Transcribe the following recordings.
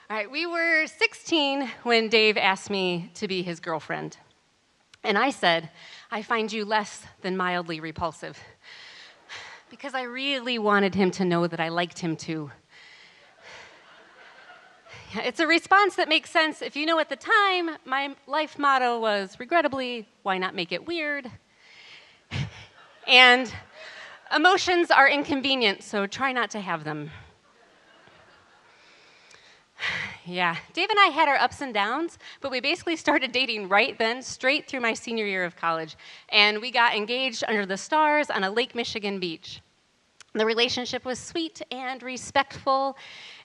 All right, we were 16 when Dave asked me to be his girlfriend. And I said, I find you less than mildly repulsive. Because I really wanted him to know that I liked him too. It's a response that makes sense if you know at the time my life motto was, regrettably, why not make it weird? And emotions are inconvenient, so try not to have them. Yeah, Dave and I had our ups and downs, but we basically started dating right then, straight through my senior year of college. And we got engaged under the stars on a Lake Michigan beach. The relationship was sweet and respectful,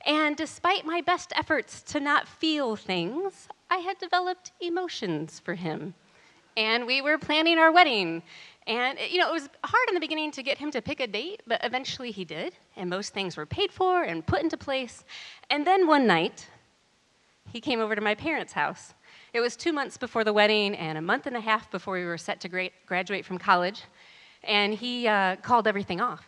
and despite my best efforts to not feel things, I had developed emotions for him. And we were planning our wedding. And, it was hard in the beginning to get him to pick a date, but eventually he did, and most things were paid for and put into place. And then one night, he came over to my parents' house. It was 2 months before the wedding and a month and a half before we were set to graduate from college, and he called everything off.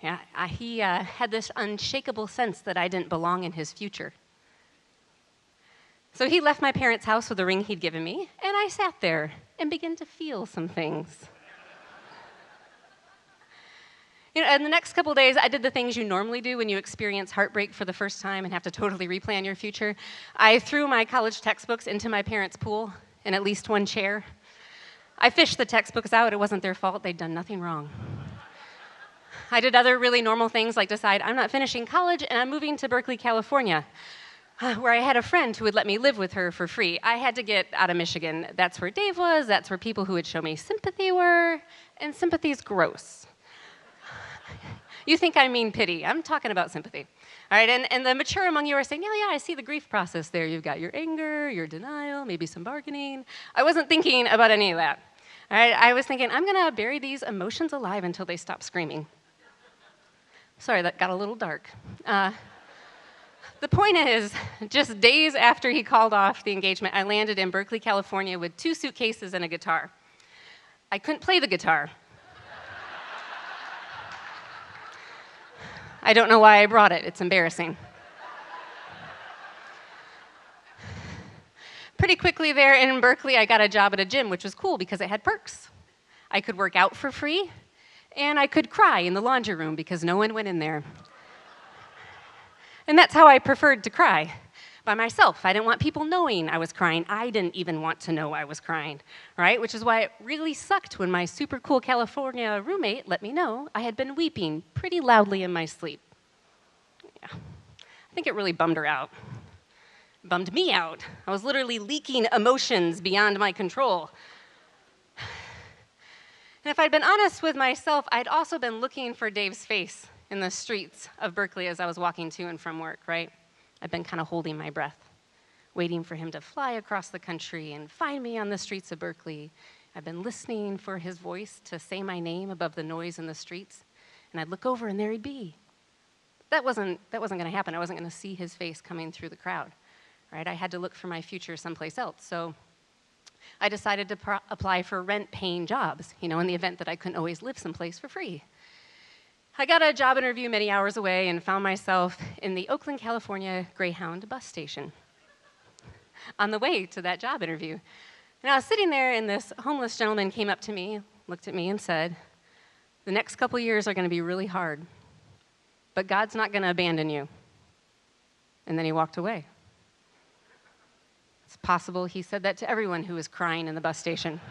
Yeah, he had this unshakable sense that I didn't belong in his future. So he left my parents' house with the ring he'd given me, and I sat there and began to feel some things. In the next couple days, I did the things you normally do when you experience heartbreak for the first time and have to totally replan your future. I threw my college textbooks into my parents' pool in at least one chair. I fished the textbooks out. It wasn't their fault. They'd done nothing wrong. I did other really normal things like decide I'm not finishing college and I'm moving to Berkeley, California, where I had a friend who would let me live with her for free. I had to get out of Michigan. That's where Dave was. That's where people who would show me sympathy were. And sympathy's gross. You think I mean pity. I'm talking about sympathy. All right, and the mature among you are saying, yeah, I see the grief process there. You've got your anger, your denial, maybe some bargaining. I wasn't thinking about any of that. All right, I was thinking, I'm going to bury these emotions alive until they stop screaming. Sorry, that got a little dark. The point is, just days after he called off the engagement, I landed in Berkeley, California with 2 suitcases and a guitar. I couldn't play the guitar. I don't know why I brought it. It's embarrassing. Pretty quickly there in Berkeley, I got a job at a gym, which was cool because it had perks. I could work out for free, and I could cry in the laundry room because no one went in there. And that's how I preferred to cry, by myself. I didn't want people knowing I was crying. I didn't even want to know I was crying, right? Which is why it really sucked when my super cool California roommate let me know I had been weeping pretty loudly in my sleep. Yeah, I think it really bummed her out. It bummed me out. I was literally leaking emotions beyond my control. And if I'd been honest with myself, I'd also been looking for Dave's face in the streets of Berkeley as I was walking to and from work, right? I've been kind of holding my breath, waiting for him to fly across the country and find me on the streets of Berkeley. I've been listening for his voice to say my name above the noise in the streets, and I'd look over and there he'd be. That wasn't going to happen. I wasn't going to see his face coming through the crowd, right? I had to look for my future someplace else. So I decided to apply for rent-paying jobs, in the event that I couldn't always live someplace for free. I got a job interview many hours away and found myself in the Oakland, California Greyhound bus station on the way to that job interview. And I was sitting there, and this homeless gentleman came up to me, looked at me, and said, "The next couple years are going to be really hard, but God's not going to abandon you." And then he walked away. It's possible he said that to everyone who was crying in the bus station.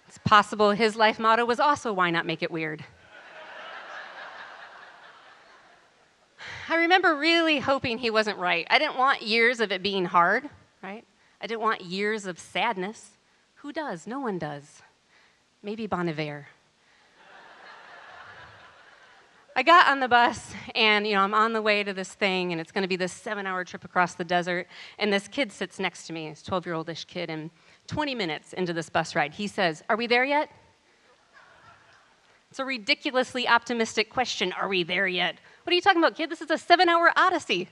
It's possible his life motto was also, why not make it weird? I remember really hoping he wasn't right. I didn't want years of it being hard, right? I didn't want years of sadness. Who does? No one does. Maybe Bon Iver. I got on the bus, and I'm on the way to this thing, and it's going to be this 7-hour trip across the desert, and this kid sits next to me, this 12-year-old-ish kid, and 20 minutes into this bus ride, he says, "Are we there yet?" It's a ridiculously optimistic question, are we there yet? What are you talking about, kid? This is a 7-hour odyssey,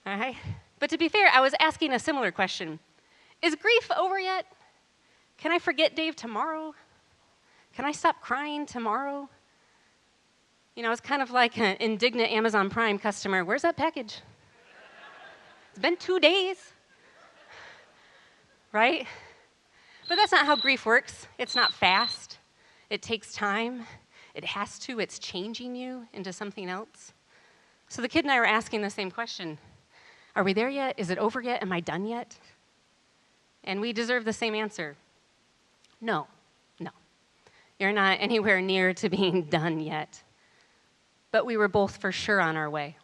all right? But to be fair, I was asking a similar question. Is grief over yet? Can I forget Dave tomorrow? Can I stop crying tomorrow? You know, it's kind of like an indignant Amazon Prime customer. Where's that package? It's been 2 days, right? But that's not how grief works. It's not fast. It takes time. It has to. It's changing you into something else. So the kid and I were asking the same question. Are we there yet? Is it over yet? Am I done yet? And we deserve the same answer. No. You're not anywhere near to being done yet. But we were both for sure on our way.